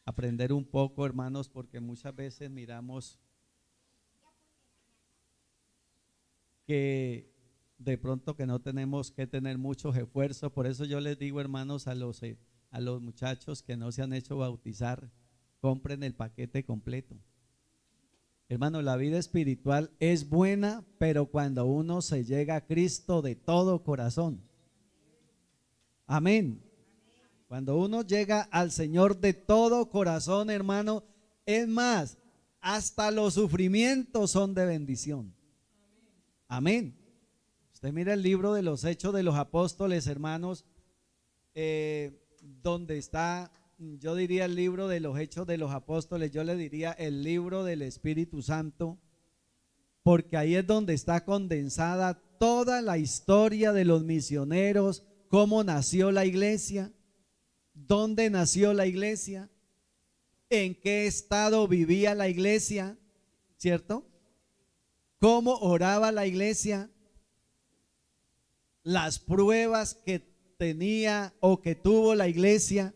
aprender un poco, hermanos, porque muchas veces miramos que de pronto que no tenemos que tener muchos esfuerzos. Por eso yo les digo, hermanos, a los muchachos que no se han hecho bautizar, compren el paquete completo. Hermano, la vida espiritual es buena, pero cuando uno se llega a Cristo de todo corazón. Amén. Cuando uno llega al Señor de todo corazón, hermano, es más, hasta los sufrimientos son de bendición. Amén. Usted mira el libro de los Hechos de los Apóstoles, hermanos, donde está, yo diría el libro de los Hechos de los Apóstoles, yo le diría el libro del Espíritu Santo, porque ahí es donde está condensada toda la historia de los misioneros, cómo nació la iglesia, dónde nació la iglesia, en qué estado vivía la iglesia, ¿cierto? Cómo oraba la iglesia, las pruebas que tenía o que tuvo la iglesia.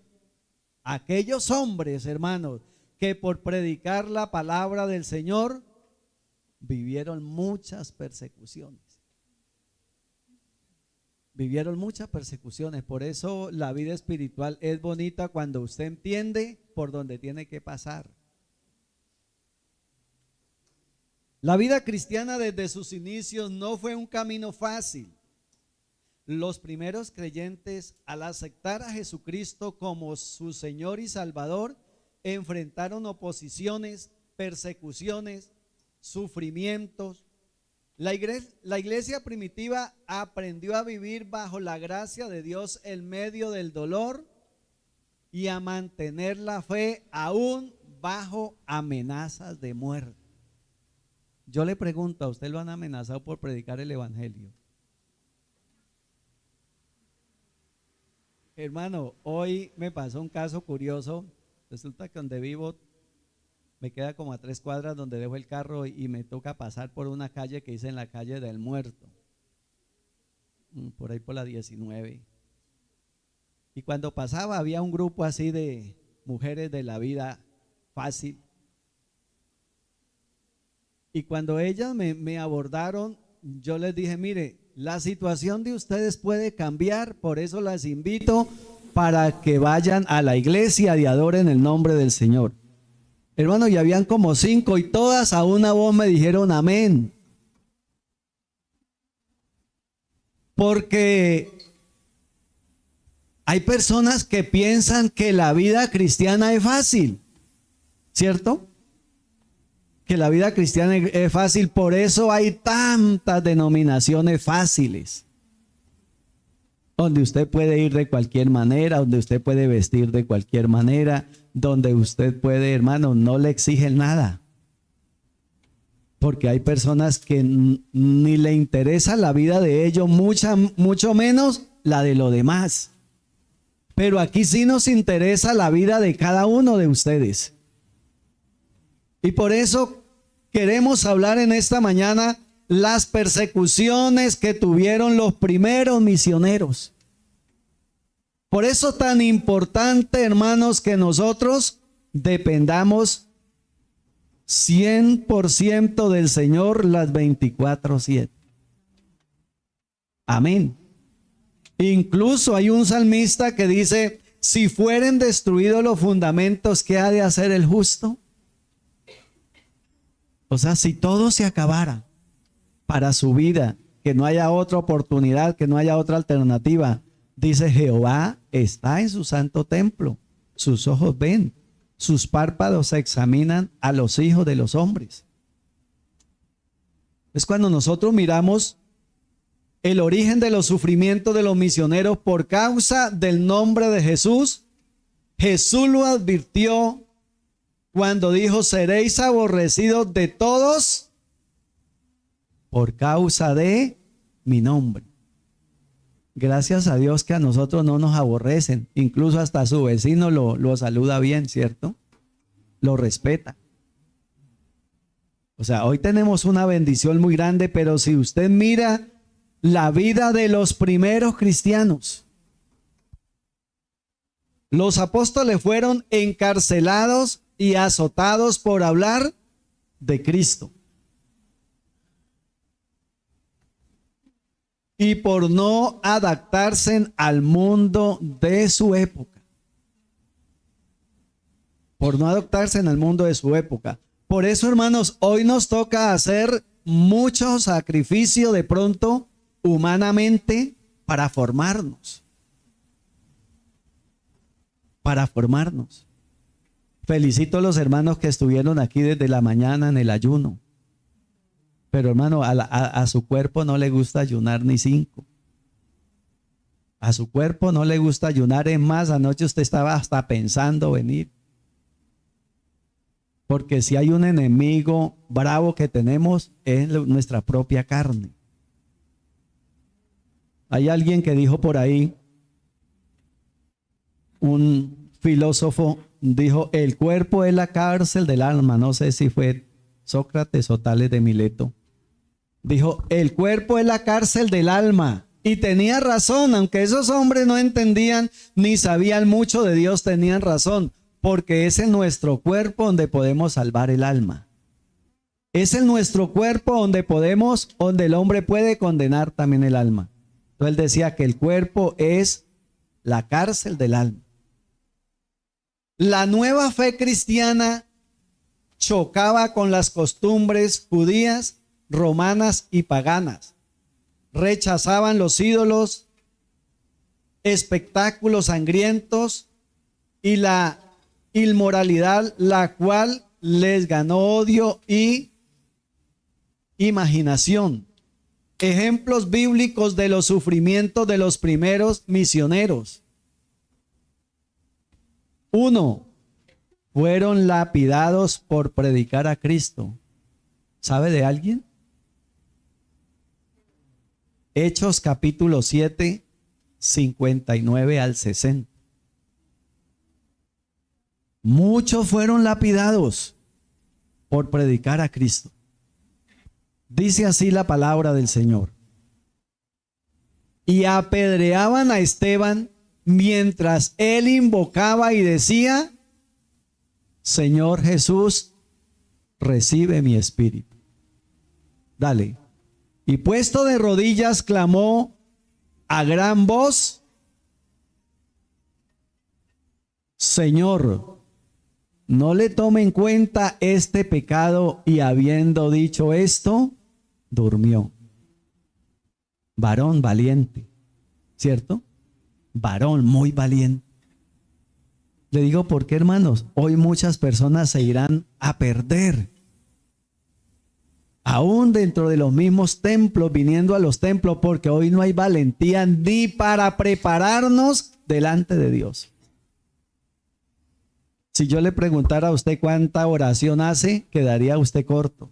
Aquellos hombres, hermanos, que por predicar la palabra del Señor vivieron muchas persecuciones. Vivieron muchas persecuciones. Por eso la vida espiritual es bonita cuando usted entiende por dónde tiene que pasar. La vida cristiana desde sus inicios no fue un camino fácil. Los primeros creyentes, al aceptar a Jesucristo como su Señor y Salvador, enfrentaron oposiciones, persecuciones, sufrimientos. La iglesia primitiva aprendió a vivir bajo la gracia de Dios en medio del dolor y a mantener la fe aún bajo amenazas de muerte. Yo le pregunto, ¿a usted lo han amenazado por predicar el evangelio? Hermano, hoy me pasó un caso curioso. Resulta que donde vivo me queda como a 3 cuadras donde dejo el carro y me toca pasar por una calle que dice en la calle del Muerto, por ahí por la 19. Y cuando pasaba había un grupo así de mujeres de la vida fácil. Y cuando ellas me abordaron, yo les dije, mire, la situación de ustedes puede cambiar, por eso las invito para que vayan a la iglesia y adoren el nombre del Señor. Hermano, y habían como 5 y todas a una voz me dijeron amén. Porque hay personas que piensan que la vida cristiana es fácil, ¿cierto? Que la vida cristiana es fácil, por eso hay tantas denominaciones fáciles, donde usted puede ir de cualquier manera, donde usted puede vestir de cualquier manera, donde usted puede, hermano, no le exigen nada. Porque hay personas que ni le interesa la vida de ellos, mucho menos la de los demás. Pero aquí sí nos interesa la vida de cada uno de ustedes. Y por eso queremos hablar en esta mañana las persecuciones que tuvieron los primeros misioneros. Por eso tan importante, hermanos, que nosotros dependamos 100% del Señor las 24/7. Amén. Incluso hay un salmista que dice, si fueren destruidos los fundamentos, ¿qué ha de hacer el justo? O sea, si todo se acabara para su vida, que no haya otra oportunidad, que no haya otra alternativa, dice, Jehová está en su santo templo, sus ojos ven, sus párpados examinan a los hijos de los hombres. Es cuando nosotros miramos el origen de los sufrimientos de los misioneros por causa del nombre de Jesús. Jesús lo advirtió cuando dijo, seréis aborrecidos de todos por causa de mi nombre. Gracias a Dios que a nosotros no nos aborrecen, incluso hasta su vecino lo saluda bien, ¿cierto? Lo respeta. O sea, hoy tenemos una bendición muy grande, pero si usted mira la vida de los primeros cristianos, Los apóstoles fueron encarcelados y azotados por hablar de Cristo y por no adaptarse al mundo de su época. Por no adaptarse al mundo de su época. Por eso, hermanos, hoy nos toca hacer mucho sacrificio de pronto humanamente para formarnos. Para formarnos. Felicito a los hermanos que estuvieron aquí desde la mañana en el ayuno. Pero hermano, a su cuerpo no le gusta ayunar ni 5. A su cuerpo no le gusta ayunar. Es más, anoche usted estaba hasta pensando venir. Porque si hay un enemigo bravo que tenemos, es nuestra propia carne. Hay alguien que dijo por ahí, un filósofo dijo, el cuerpo es la cárcel del alma. No sé si fue Sócrates o Tales de Mileto. Dijo, el cuerpo es la cárcel del alma. Y tenía razón, aunque esos hombres no entendían ni sabían mucho de Dios, tenían razón. Porque es en nuestro cuerpo donde podemos salvar el alma. Es en nuestro cuerpo donde el hombre puede condenar también el alma. Entonces él decía que el cuerpo es la cárcel del alma. La nueva fe cristiana chocaba con las costumbres judías, romanas y paganas. Rechazaban los ídolos, espectáculos sangrientos y la inmoralidad, la cual les ganó odio y imaginación. Ejemplos bíblicos de los sufrimientos de los primeros misioneros. 1. Fueron lapidados por predicar a Cristo. ¿Sabe de alguien? Hechos capítulo 7, 59 al 60. Muchos fueron lapidados por predicar a Cristo. Dice así la palabra del Señor. Y apedreaban a Esteban mientras él invocaba y decía, Señor Jesús, recibe mi espíritu. Dale. Y puesto de rodillas clamó a gran voz, Señor, no le tome en cuenta este pecado. Y habiendo dicho esto, durmió. Varón valiente, ¿cierto? Varón muy valiente. Le digo, ¿por qué, hermanos? Hoy muchas personas se irán a perder. Aún dentro de los mismos templos, viniendo a los templos, porque hoy no hay valentía ni para prepararnos delante de Dios. Si yo le preguntara a usted cuánta oración hace, quedaría usted corto.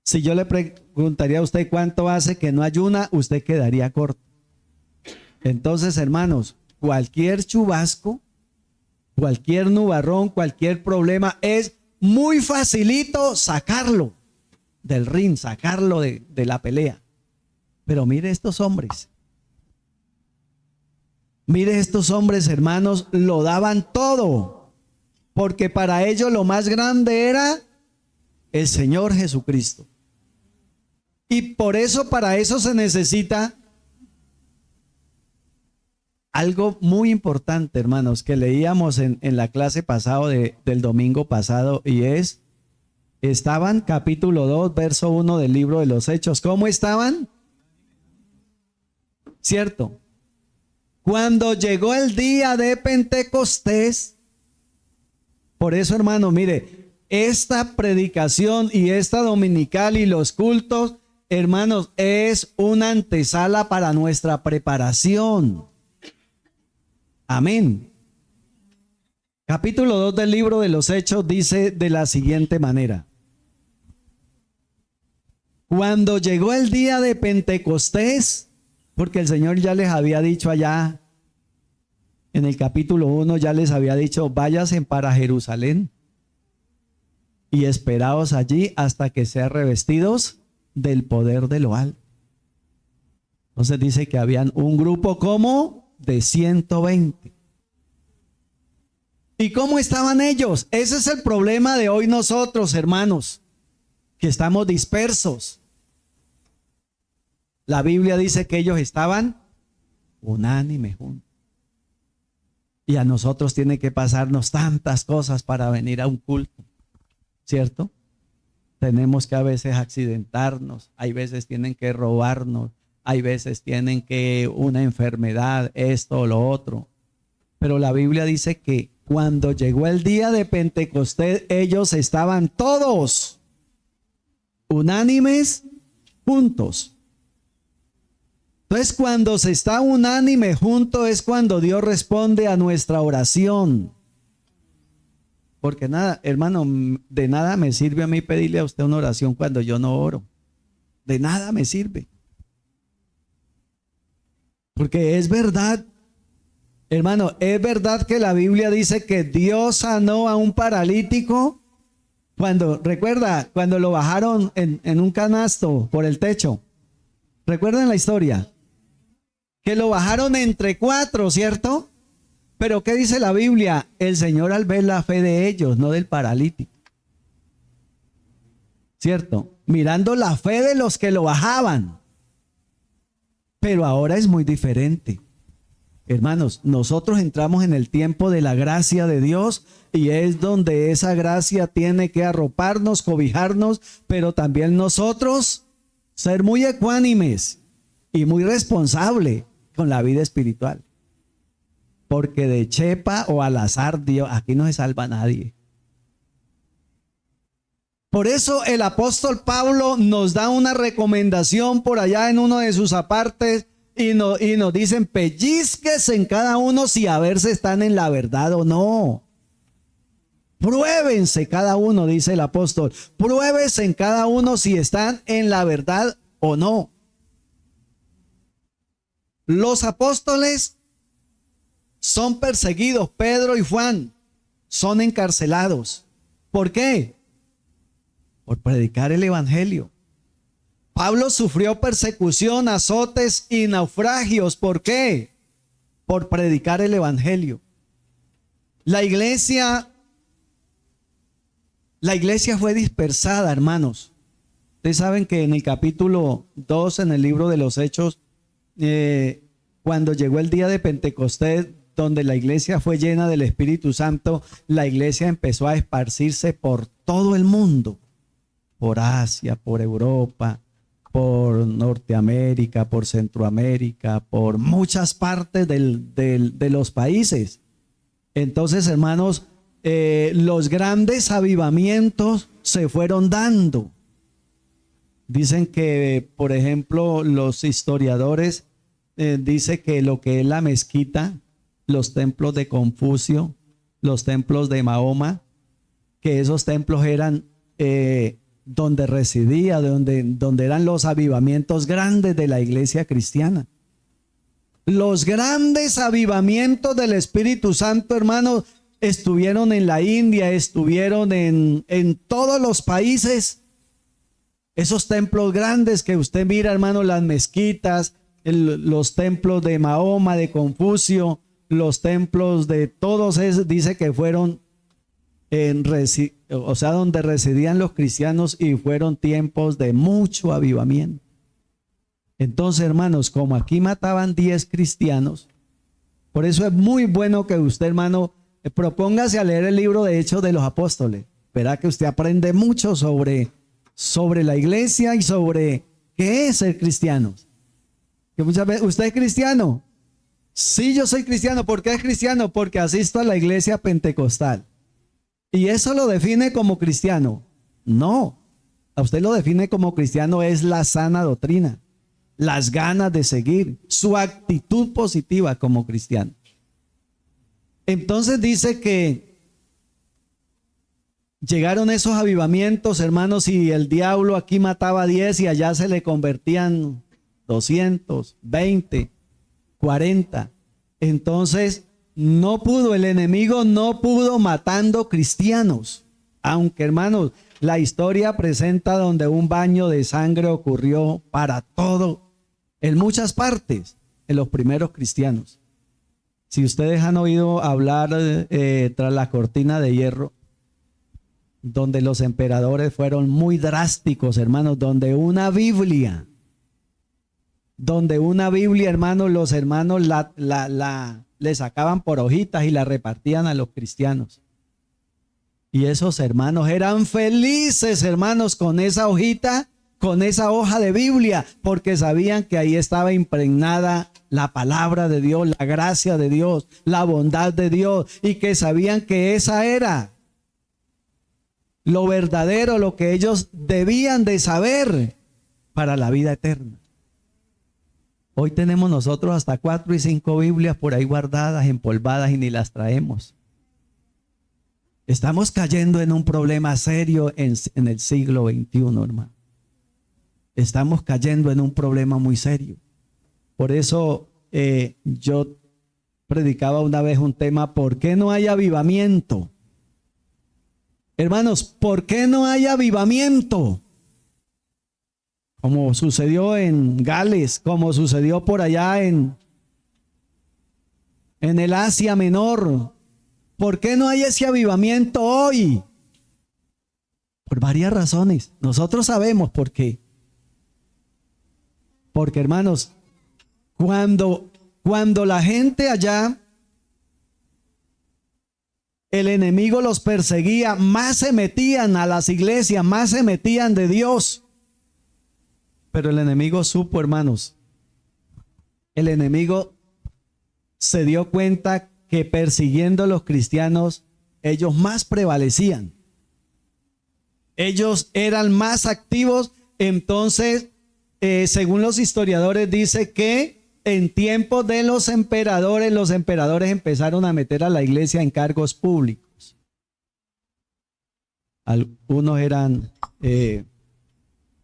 Si yo le preguntaría a usted cuánto hace que no ayuna, usted quedaría corto. Entonces, hermanos, cualquier chubasco, cualquier nubarrón, cualquier problema, es muy facilito sacarlo del ring, sacarlo de la pelea. Pero mire estos hombres. Mire estos hombres, hermanos, lo daban todo. Porque para ellos lo más grande era el Señor Jesucristo. Y por eso, para eso se necesita algo muy importante, hermanos, que leíamos en la clase pasada del domingo pasado, y estaban capítulo 2, verso 1 del libro de los Hechos. ¿Cómo estaban? ¿Cierto? Cuando llegó el día de Pentecostés. Por eso, hermano, mire, esta predicación y esta dominical y los cultos, hermanos, es una antesala para nuestra preparación. Amén. Capítulo 2 del libro de los Hechos dice de la siguiente manera. Cuando llegó el día de Pentecostés, porque el Señor ya les había dicho allá en el capítulo 1, ya les había dicho, váyanse para Jerusalén y esperaos allí hasta que sean revestidos del poder de lo alto. Entonces dice que habían un grupo como de 120. ¿Y cómo estaban ellos? Ese es el problema de hoy nosotros, hermanos, que estamos dispersos. La Biblia dice que ellos estaban unánimes juntos. Y a nosotros tiene que pasarnos tantas cosas para venir a un culto, ¿cierto? Tenemos que a veces accidentarnos, hay veces tienen que robarnos, hay veces tienen que una enfermedad, esto o lo otro. Pero la Biblia dice que cuando llegó el día de Pentecostés, ellos estaban todos unánimes juntos. Entonces, cuando se está unánime junto es cuando Dios responde a nuestra oración. Porque nada, hermano, de nada me sirve a mí pedirle a usted una oración cuando yo no oro. De nada me sirve. Porque es verdad, hermano, es verdad que la Biblia dice que Dios sanó a un paralítico recuerda, cuando lo bajaron en un canasto por el techo. ¿Recuerdan la historia? Que lo bajaron entre 4, ¿cierto? Pero ¿qué dice la Biblia? El Señor al ver la fe de ellos, no del paralítico. ¿Cierto? Mirando la fe de los que lo bajaban. Pero ahora es muy diferente. Hermanos, nosotros entramos en el tiempo de la gracia de Dios y es donde esa gracia tiene que arroparnos, cobijarnos, pero también nosotros ser muy ecuánimes y muy responsables con la vida espiritual. Porque de chepa o al azar, Dios, aquí no se salva nadie. Por eso el apóstol Pablo nos da una recomendación por allá en uno de sus apartes y nos dicen: pellizques en cada uno si a ver si están en la verdad o no. Pruébense cada uno, dice el apóstol. Pruébense en cada uno si están en la verdad o no. Los apóstoles son perseguidos, Pedro y Juan son encarcelados. ¿Por qué? Por predicar el evangelio. Pablo sufrió persecución, azotes y naufragios. ¿Por qué? Por predicar el evangelio. La iglesia fue dispersada, hermanos. Ustedes saben que en el capítulo 2, en el libro de los Hechos, cuando llegó el día de Pentecostés, donde la iglesia fue llena del Espíritu Santo, la iglesia empezó a esparcirse por todo el mundo, por Asia, por Europa, por Norteamérica, por Centroamérica, por muchas partes de los países. Entonces, hermanos, los grandes avivamientos se fueron dando. Dicen que, por ejemplo, los historiadores dice que lo que es la mezquita, los templos de Confucio, los templos de Mahoma, que esos templos eran donde residía, donde eran los avivamientos grandes de la iglesia cristiana. Los grandes avivamientos del Espíritu Santo, hermanos, estuvieron en la India, estuvieron en todos los países. Esos templos grandes que usted mira, hermano, las mezquitas, los templos de Mahoma, de Confucio, los templos de todos esos, dice que fueron donde residían los cristianos, y fueron tiempos de mucho avivamiento. Entonces, hermanos, como aquí mataban 10 cristianos, por eso es muy bueno que usted, hermano, propóngase a leer el libro de Hechos de los Apóstoles. Verá que usted aprende mucho sobre la iglesia y sobre qué es ser cristiano. Que muchas veces, ¿usted es cristiano? Sí, yo soy cristiano. ¿Por qué es cristiano? Porque asisto a la iglesia pentecostal. ¿Y eso lo define como cristiano? No. A usted lo define como cristiano es la sana doctrina, las ganas de seguir, su actitud positiva como cristiano. Entonces dice que llegaron esos avivamientos, hermanos, y el diablo aquí mataba 10 y allá se le convertían 200, 20, 40. Entonces el enemigo no pudo matando cristianos. Aunque, hermanos, la historia presenta donde un baño de sangre ocurrió para todo, en muchas partes, en los primeros cristianos. Si ustedes han oído hablar tras la cortina de hierro, donde los emperadores fueron muy drásticos, hermanos, donde una Biblia, hermanos, los hermanos le sacaban por hojitas y la repartían a los cristianos. Y esos hermanos eran felices, hermanos, con esa hojita, con esa hoja de Biblia, porque sabían que ahí estaba impregnada la palabra de Dios, la gracia de Dios, la bondad de Dios, y que sabían que esa era lo verdadero, lo que ellos debían de saber para la vida eterna. Hoy tenemos nosotros hasta 4 y 5 Biblias por ahí guardadas, empolvadas, y ni las traemos. Estamos cayendo en un problema serio en el siglo XXI, hermano. Estamos cayendo en un problema muy serio. Por eso yo predicaba una vez un tema: ¿por qué no hay avivamiento? Hermanos, ¿por qué no hay avivamiento? Como sucedió en Gales, como sucedió por allá en el Asia Menor. ¿Por qué no hay ese avivamiento hoy? Por varias razones. Nosotros sabemos por qué. Porque, hermanos, cuando la gente allá, el enemigo los perseguía, más se metían a las iglesias, más se metían de Dios. Pero el enemigo supo, hermanos, el enemigo se dio cuenta que persiguiendo a los cristianos, ellos más prevalecían. Ellos eran más activos. Entonces, según los historiadores, dice que en tiempos de los emperadores empezaron a meter a la iglesia en cargos públicos. Algunos eran,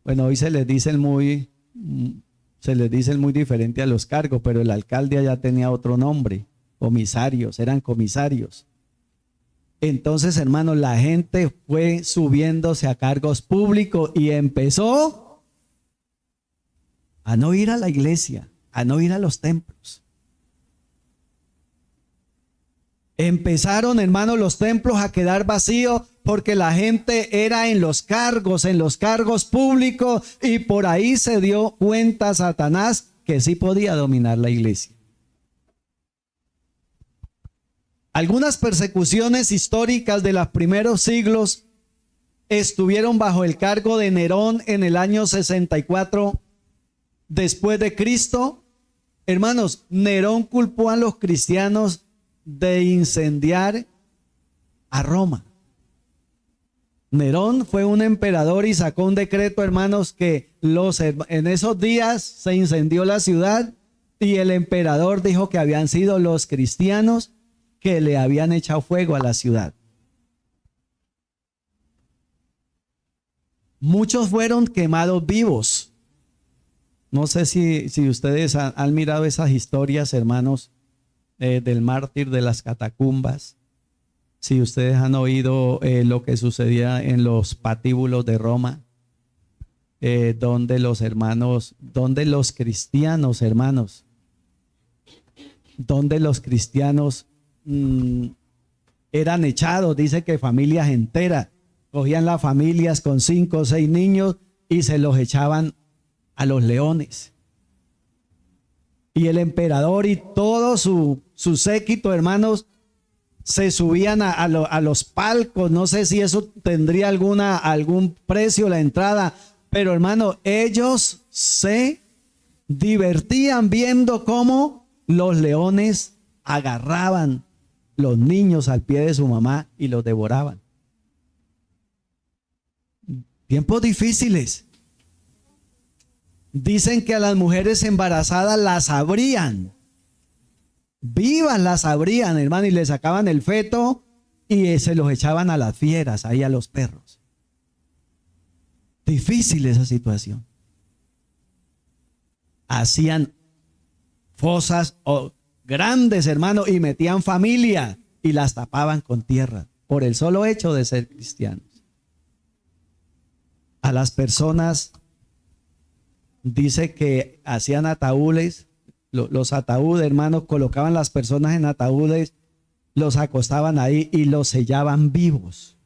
hoy se les dicen muy diferente a los cargos, pero el alcalde allá tenía otro nombre. Comisarios, eran comisarios. Entonces, hermanos, la gente fue subiéndose a cargos públicos y empezó a no ir a la iglesia, a no ir a los templos. Empezaron, hermanos, los templos a quedar vacíos porque la gente era en los cargos públicos, y por ahí se dio cuenta Satanás que sí podía dominar la iglesia. Algunas persecuciones históricas de los primeros siglos estuvieron bajo el cargo de Nerón en el año 64 después de Cristo. Hermanos, Nerón culpó a los cristianos de incendiar a Roma. Nerón fue un emperador y sacó un decreto, hermanos, que en esos días se incendió la ciudad, y el emperador dijo que habían sido los cristianos que le habían echado fuego a la ciudad. Muchos fueron quemados vivos. No sé si ustedes han mirado esas historias, hermanos, del mártir de las catacumbas. Si ustedes han oído lo que sucedía en los patíbulos de Roma, donde los cristianos, hermanos, eran echados. Dice que familias enteras, cogían las familias con 5 o 6 niños y se los echaban a los leones. Y el emperador y todo su séquito, hermanos, se subían a los palcos. No sé si eso tendría algún precio la entrada, pero, hermano, ellos se divertían viendo cómo los leones agarraban los niños al pie de su mamá y los devoraban. Tiempos difíciles. Dicen que a las mujeres embarazadas las abrían, vivas las abrían, hermano, y le sacaban el feto y se los echaban a las fieras, ahí a los perros. Difícil esa situación. Hacían fosas grandes, hermano, y metían familia y las tapaban con tierra por el solo hecho de ser cristianos. A las personas dice que hacían ataúdes los ataúdes, hermanos, colocaban las personas en ataúdes, los acostaban ahí y los sellaban vivos.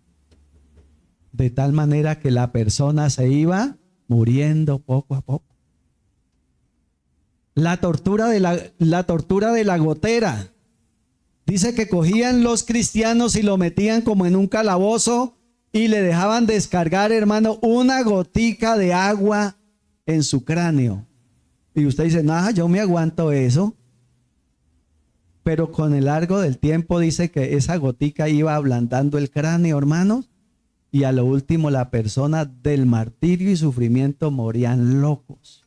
De tal manera que la persona se iba muriendo poco a poco. La tortura de la gotera. Dice que cogían los cristianos y lo metían como en un calabozo y le dejaban descargar, hermano, una gotica de agua en su cráneo. Y usted dice, no, yo me aguanto eso. Pero con el largo del tiempo dice que esa gotica iba ablandando el cráneo, hermanos. Y a lo último la persona del martirio y sufrimiento morían locos.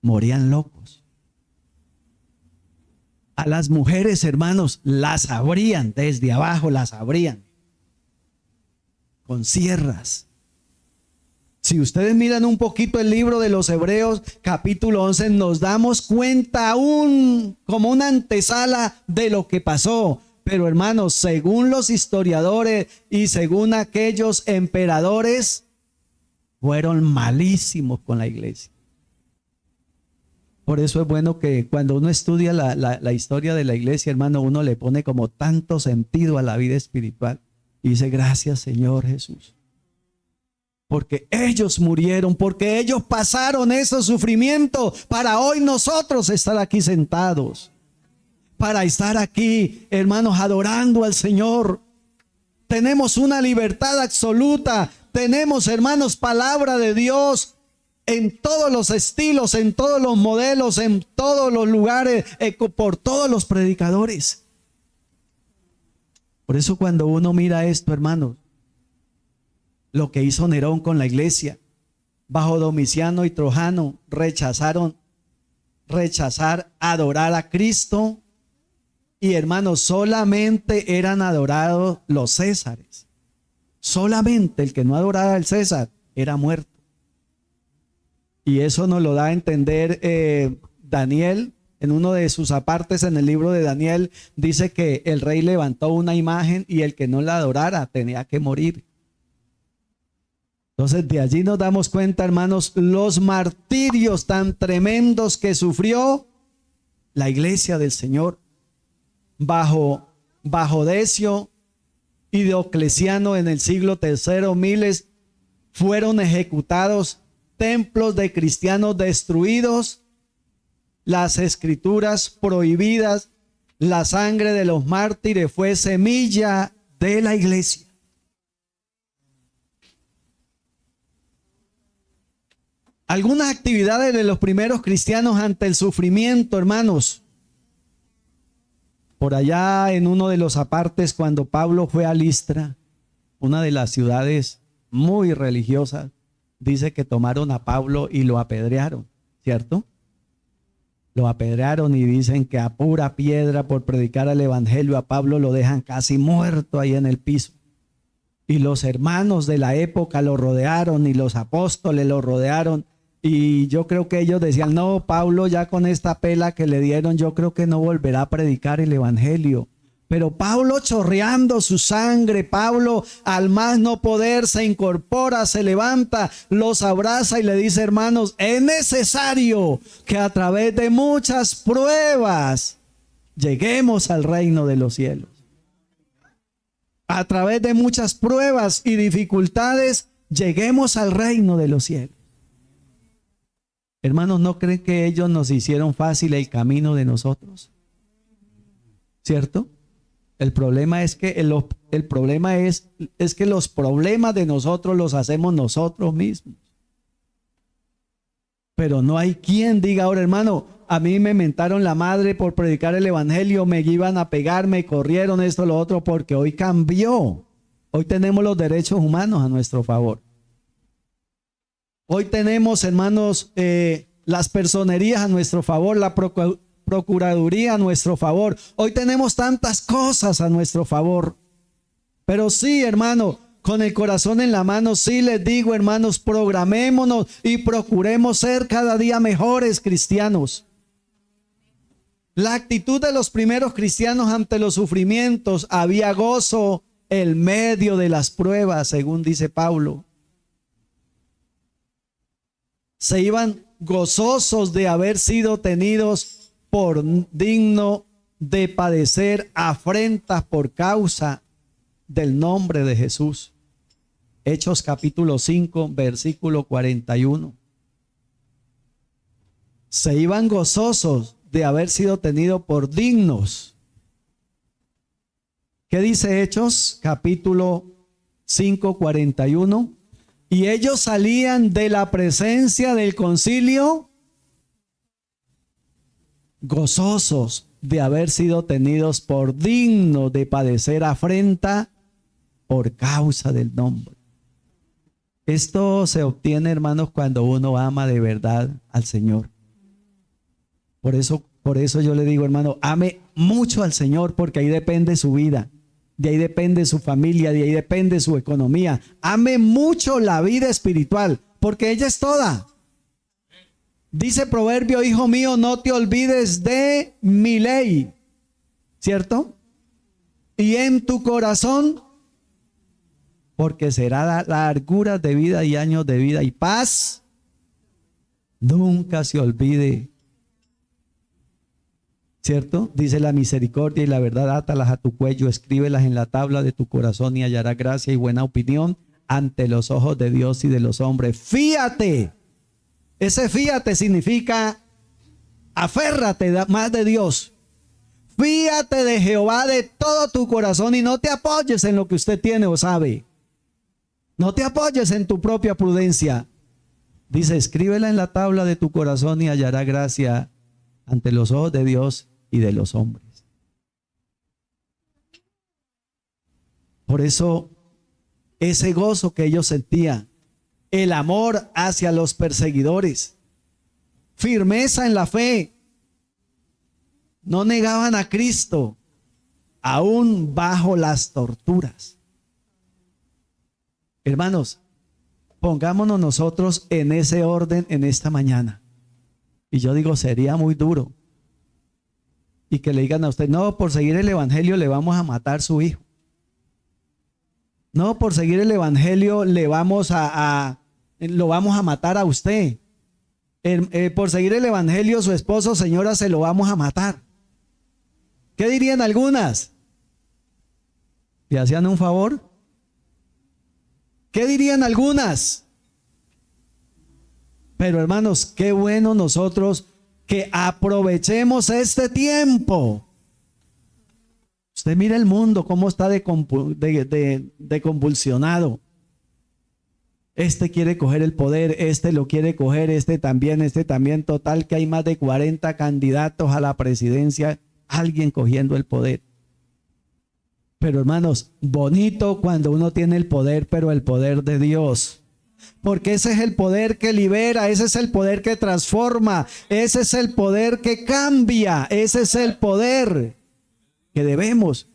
Morían locos. A las mujeres, hermanos, las abrían desde abajo, las abrían con sierras. Si ustedes miran un poquito el libro de los Hebreos, capítulo 11, nos damos cuenta aún como una antesala de lo que pasó. Pero hermanos, según los historiadores y según aquellos emperadores, fueron malísimos con la iglesia. Por eso es bueno que cuando uno estudia la historia de la iglesia, hermano, uno le pone como tanto sentido a la vida espiritual. Y dice, gracias Señor Jesús. Porque ellos murieron, porque ellos pasaron esos sufrimientos para hoy nosotros estar aquí sentados. Para estar aquí, hermanos, adorando al Señor. Tenemos una libertad absoluta. Tenemos, hermanos, palabra de Dios en todos los estilos, en todos los modelos, en todos los lugares, por todos los predicadores. Por eso cuando uno mira esto, hermanos, lo que hizo Nerón con la iglesia, bajo Domiciano y Trajano, rechazar adorar a Cristo. Y hermanos, solamente eran adorados los Césares. Solamente el que no adoraba al César era muerto. Y eso nos lo da a entender Daniel. En uno de sus apartes en el libro de Daniel dice que el rey levantó una imagen y el que no la adorara tenía que morir. Entonces de allí nos damos cuenta, hermanos, los martirios tan tremendos que sufrió la iglesia del Señor. Bajo Decio y Diocleciano en el siglo III, miles fueron ejecutados, templos de cristianos destruidos, las escrituras prohibidas, la sangre de los mártires fue semilla de la iglesia. Algunas actividades de los primeros cristianos ante el sufrimiento, hermanos. Por allá en uno de los apartes, cuando Pablo fue a Listra, una de las ciudades muy religiosas, dice que tomaron a Pablo y lo apedrearon, ¿cierto? Lo apedrearon y dicen que a pura piedra por predicar el evangelio a Pablo lo dejan casi muerto ahí en el piso. Y los hermanos de la época lo rodearon y los apóstoles lo rodearon. Y yo creo que ellos decían, no, Pablo ya con esta pela que le dieron, yo creo que no volverá a predicar el evangelio. Pero Pablo chorreando su sangre, Pablo al más no poder se incorpora, se levanta, los abraza y le dice, hermanos, es necesario que a través de muchas pruebas lleguemos al reino de los cielos. A través de muchas pruebas y dificultades lleguemos al reino de los cielos. Hermanos, ¿no creen que ellos nos hicieron fácil el camino de nosotros? ¿Cierto? El problema es que que los problemas de nosotros los hacemos nosotros mismos. Pero no hay quien diga ahora, hermano, a mí me mentaron la madre por predicar el evangelio, me iban a pegar, me corrieron esto, lo otro, porque hoy cambió. Hoy tenemos los derechos humanos a nuestro favor. Hoy tenemos, hermanos, las personerías a nuestro favor, la procuraduría a nuestro favor. Hoy tenemos tantas cosas a nuestro favor. Pero sí, hermano, con el corazón en la mano, sí les digo, hermanos, programémonos y procuremos ser cada día mejores cristianos. La actitud de los primeros cristianos ante los sufrimientos, había gozo en medio de las pruebas, según dice Pablo. Se iban gozosos de haber sido tenidos por digno de padecer afrentas por causa del nombre de Jesús. Hechos capítulo 5, versículo 41. Se iban gozosos de haber sido tenidos por dignos. ¿Qué dice Hechos capítulo 5, 41? Y ellos salían de la presencia del concilio gozosos de haber sido tenidos por dignos de padecer afrenta por causa del nombre. Esto se obtiene, hermanos, cuando uno ama de verdad al Señor. Por eso yo le digo, hermano, ame mucho al Señor, porque ahí depende su vida, de ahí depende su familia, de ahí depende su economía. Ame mucho la vida espiritual, porque ella es toda. Dice Proverbio, hijo mío, no te olvides de mi ley, ¿cierto? Y en tu corazón, porque será largura de vida y años de vida y paz. Nunca se olvide, ¿cierto? Dice la misericordia y la verdad, átalas a tu cuello, escríbelas en la tabla de tu corazón y hallarás gracia y buena opinión ante los ojos de Dios y de los hombres. Fíate. Ese fíate significa aférrate más de Dios. Fíate de Jehová de todo tu corazón y no te apoyes en lo que usted tiene o sabe. No te apoyes en tu propia prudencia. Dice, escríbela en la tabla de tu corazón y hallará gracia ante los ojos de Dios y de los hombres. Por eso, ese gozo que ellos sentían, el amor hacia los perseguidores, firmeza en la fe, no negaban a Cristo, aún bajo las torturas. Hermanos, pongámonos nosotros en ese orden en esta mañana. Y yo digo, sería muy duro. Y que le digan a usted, no, por seguir el evangelio le vamos a matar su hijo. No, por seguir el evangelio lo vamos a matar a usted. Por seguir el evangelio su esposo, señora, se lo vamos a matar. ¿Qué dirían algunas? ¿Le hacían un favor? ¿Qué dirían algunas? Pero hermanos, qué bueno nosotros que aprovechemos este tiempo. Usted mira el mundo cómo está de convulsionado. Este quiere coger el poder, este lo quiere coger, este también. Total que hay más de 40 candidatos a la presidencia, alguien cogiendo el poder. Pero hermanos, bonito cuando uno tiene el poder, pero el poder de Dios. Porque ese es el poder que libera, ese es el poder que transforma, ese es el poder que cambia, ese es el poder que debemos.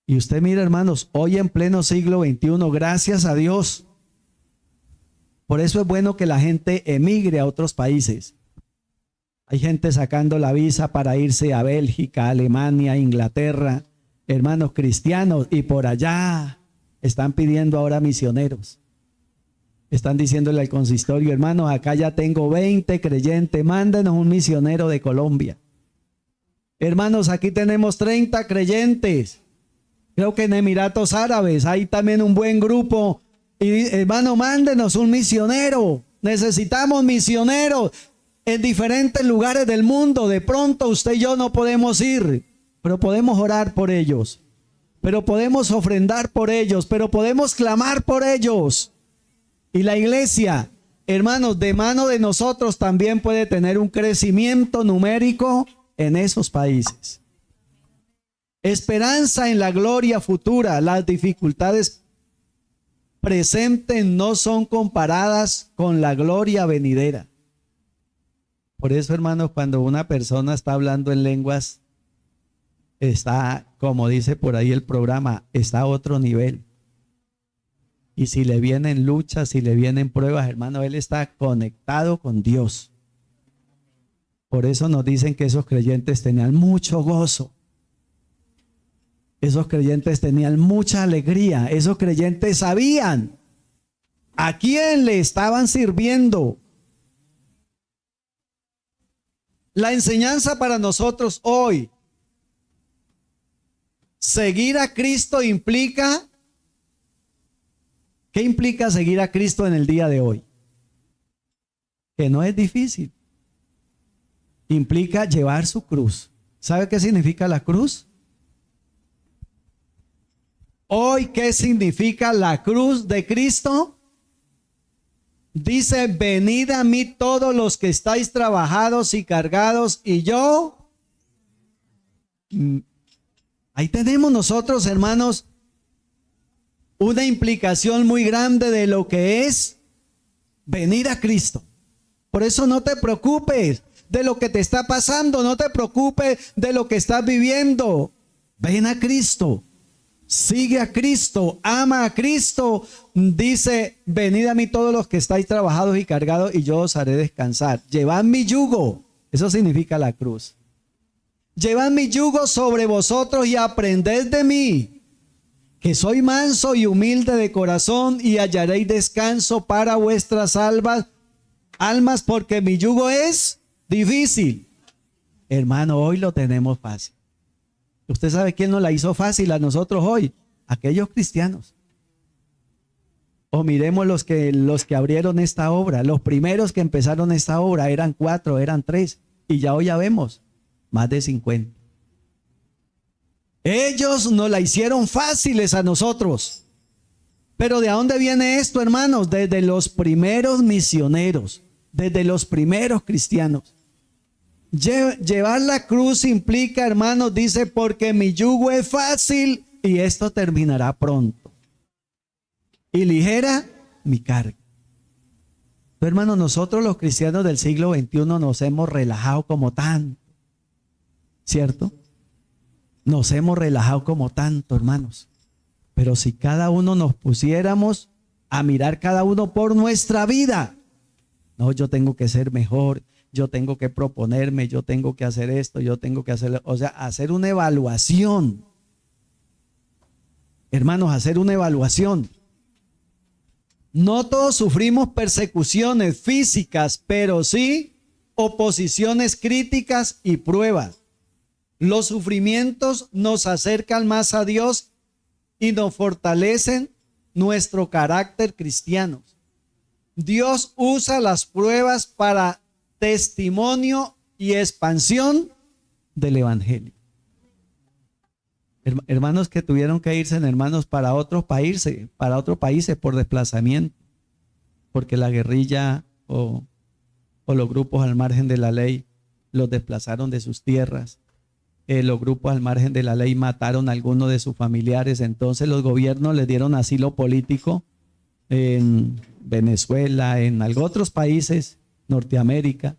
Y usted mira, hermanos, hoy en pleno siglo XXI, gracias a Dios. Por eso es bueno que la gente emigre a otros países. Hay gente sacando la visa para irse a Bélgica, Alemania, Inglaterra, hermanos cristianos, y por allá están pidiendo ahora misioneros. Están diciéndole al consistorio, hermanos, acá ya tengo 20 creyentes, mándenos un misionero de Colombia. Hermanos, aquí tenemos 30 creyentes. Creo que en Emiratos Árabes hay también un buen grupo. Y hermano, mándenos un misionero. Necesitamos misioneros en diferentes lugares del mundo. De pronto usted y yo no podemos ir, pero podemos orar por ellos, pero podemos ofrendar por ellos, pero podemos clamar por ellos. Y la iglesia, hermanos, de mano de nosotros también puede tener un crecimiento numérico en esos países. Esperanza en la gloria futura. Las dificultades presentes no son comparadas con la gloria venidera. Por eso, hermanos, cuando una persona está hablando en lenguas, está, como dice por ahí el programa, está a otro nivel. Y si le vienen luchas, si le vienen pruebas, hermano, él está conectado con Dios. Por eso nos dicen que esos creyentes tenían mucho gozo. Esos creyentes tenían mucha alegría. Esos creyentes sabían ¿A quién le estaban sirviendo? La enseñanza para nosotros hoy, seguir a Cristo implica, ¿qué implica seguir a Cristo en el día de hoy? Que no es difícil. Implica llevar su cruz. ¿Sabe qué significa la cruz? Hoy, ¿qué significa la cruz de Cristo? Dice, venid a mí todos los que estáis trabajados y cargados, y yo. Ahí tenemos nosotros, hermanos, una implicación muy grande de lo que es venir a Cristo. Por eso no te preocupes de lo que te está pasando, no te preocupes de lo que estás viviendo. Ven a Cristo. Sigue a Cristo, ama a Cristo. Dice, venid a mí todos los que estáis trabajados y cargados, y yo os haré descansar. Llevad mi yugo. Eso significa la cruz. Llevad mi yugo sobre vosotros y aprended de mí, que soy manso y humilde de corazón, y hallaréis descanso para vuestras almas, porque mi yugo es difícil. Hermano, hoy lo tenemos fácil. ¿Usted sabe quién nos la hizo fácil a nosotros hoy? Aquellos cristianos. O miremos los que abrieron esta obra. Los primeros que empezaron esta obra eran 4, eran 3. Y ya hoy ya vemos más de 50. Ellos nos la hicieron fáciles a nosotros. Pero ¿de dónde viene esto, hermanos? Desde los primeros misioneros. Desde los primeros cristianos. Llevar la cruz implica, hermanos, dice, porque mi yugo es fácil y esto terminará pronto. Y ligera mi carga. Pero, hermanos, nosotros los cristianos del siglo XXI nos hemos relajado como tanto. ¿Cierto? Nos hemos relajado como tanto, hermanos. Pero si cada uno nos pusiéramos a mirar cada uno por nuestra vida. No, yo tengo que ser mejor. Yo tengo que proponerme, yo tengo que hacer esto, yo tengo que hacer, o sea, hacer una evaluación. Hermanos, hacer una evaluación. No todos sufrimos persecuciones físicas, pero sí oposiciones críticas y pruebas. Los sufrimientos nos acercan más a Dios y nos fortalecen nuestro carácter cristiano. Dios usa las pruebas para testimonio y expansión del evangelio. Hermanos que tuvieron que irse, hermanos, para otros países por desplazamiento, porque la guerrilla o los grupos al margen de la ley los desplazaron de sus tierras. Los grupos al margen de la ley mataron a algunos de sus familiares. Entonces los gobiernos les dieron asilo político en Venezuela, en otros países, Norteamérica,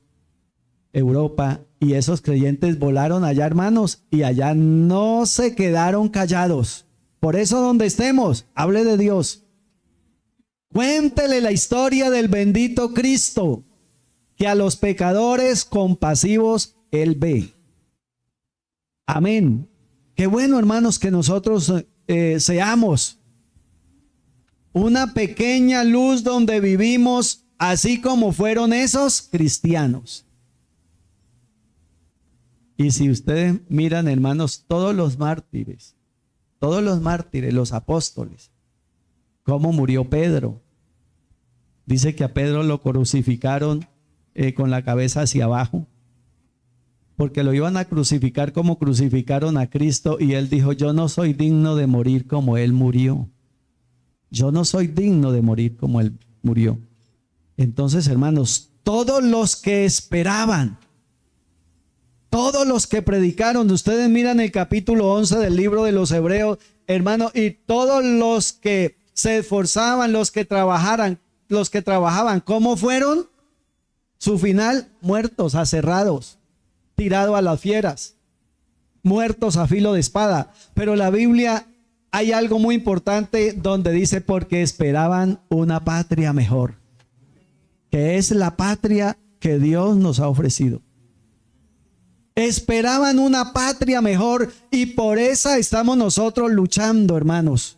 Europa, y esos creyentes volaron allá, hermanos, y allá no se quedaron callados. Por eso, donde estemos, hable de Dios. Cuéntele la historia del bendito Cristo, que a los pecadores compasivos Él ve. Amén. Qué bueno, hermanos, que nosotros seamos una pequeña luz donde vivimos, así como fueron esos cristianos. Y si ustedes miran, hermanos, todos los mártires, los apóstoles, cómo murió Pedro. Dice que a Pedro lo crucificaron con la cabeza hacia abajo, porque lo iban a crucificar como crucificaron a Cristo, y él dijo, yo no soy digno de morir como él murió. Yo no soy digno de morir como él murió. Entonces, hermanos, todos los que esperaban, todos los que predicaron, ustedes miran el capítulo 11 del libro de los Hebreos, hermanos, y todos los que se esforzaban, los que trabajaban, ¿cómo fueron? Su final, muertos, aserrados, tirados a las fieras, muertos a filo de espada. Pero la Biblia, hay algo muy importante donde dice, porque esperaban una patria mejor, que es la patria que Dios nos ha ofrecido. Esperaban una patria mejor, y por esa estamos nosotros luchando, hermanos.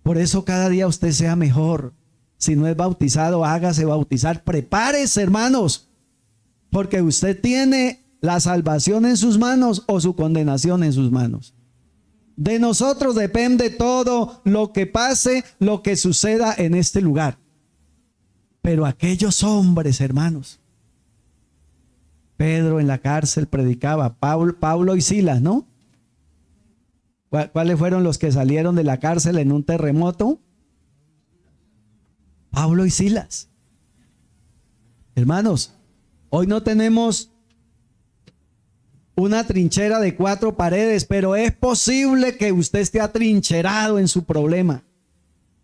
Por eso cada día usted sea mejor. Si no es bautizado, hágase bautizar. Prepárese, hermanos, porque usted tiene la salvación en sus manos o su condenación en sus manos. De nosotros depende todo lo que pase, lo que suceda en este lugar. Pero aquellos hombres, hermanos, Pedro en la cárcel predicaba, Pablo y Silas, ¿no? ¿Cuáles fueron los que salieron de la cárcel en un terremoto? Pablo y Silas. Hermanos, hoy no tenemos una trinchera de 4 paredes, pero es posible que usted esté atrincherado en su problema.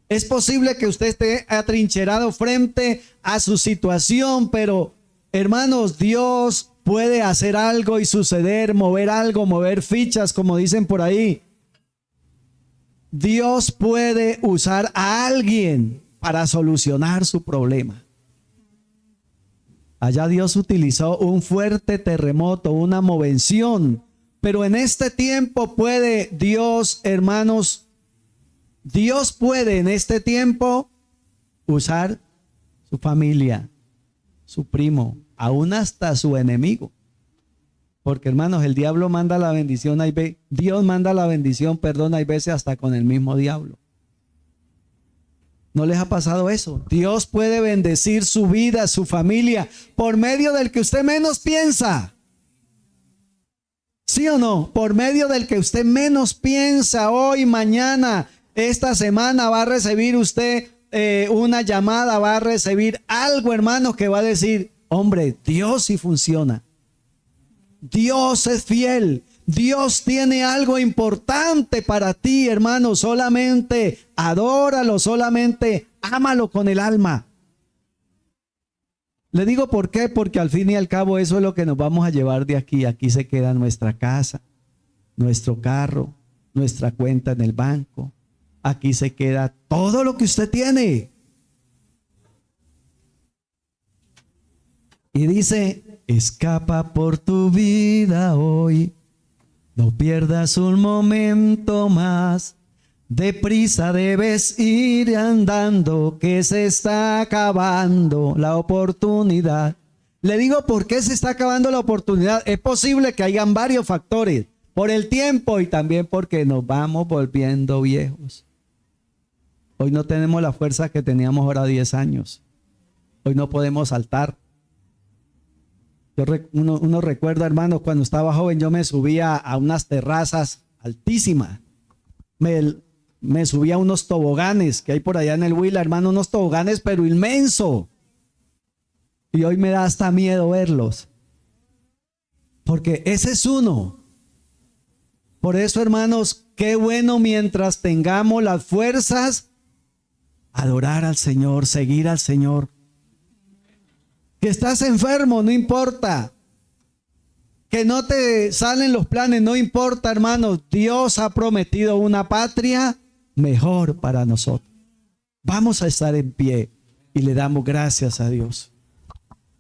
Es posible que usted esté atrincherado frente a su situación, pero hermanos, Dios puede hacer algo y suceder, mover algo, mover fichas, como dicen por ahí. Dios puede usar a alguien para solucionar su problema. Allá Dios utilizó un fuerte terremoto, una movención, pero en este tiempo puede Dios, hermanos, Dios puede en este tiempo usar su familia, su primo, aún hasta su enemigo. Porque, hermanos, el diablo manda la bendición, Dios manda la bendición, perdón, hay veces hasta con el mismo diablo. ¿No les ha pasado eso? Dios puede bendecir su vida, su familia, por medio del que usted menos piensa. ¿Sí o no? Por medio del que usted menos piensa, hoy, mañana, esta semana va a recibir usted una llamada, va a recibir algo, hermanos, que va a decir, hombre, Dios sí funciona. Dios es fiel. Dios tiene algo importante para ti, hermano. Solamente adóralo, solamente ámalo con el alma. Le digo por qué, porque al fin y al cabo eso es lo que nos vamos a llevar de aquí. Aquí se queda nuestra casa, nuestro carro, nuestra cuenta en el banco. Aquí se queda todo lo que usted tiene. Y dice, escapa por tu vida hoy. No pierdas un momento más, deprisa debes ir andando, que se está acabando la oportunidad. Le digo por qué se está acabando la oportunidad. Es posible que hayan varios factores, por el tiempo y también porque nos vamos volviendo viejos. Hoy no tenemos la fuerza que teníamos ahora 10 años. Hoy no podemos saltar. Uno recuerda, hermanos, cuando estaba joven yo me subía a unas terrazas altísimas. Me subía a unos toboganes que hay por allá en el Huila, hermano, unos toboganes pero inmenso. Y hoy me da hasta miedo verlos. Porque ese es uno. Por eso, hermanos, qué bueno mientras tengamos las fuerzas, adorar al Señor, seguir al Señor. Que estás enfermo, no importa. Que no te salen los planes, no importa, hermanos. Dios ha prometido una patria mejor para nosotros. Vamos a estar en pie y le damos gracias a Dios.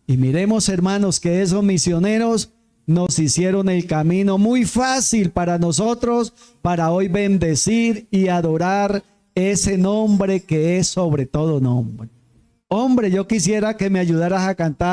Y miremos, hermanos, que esos misioneros nos hicieron el camino muy fácil para nosotros, para hoy bendecir y adorar ese nombre que es sobre todo nombre. Hombre, yo quisiera que me ayudaras a cantar.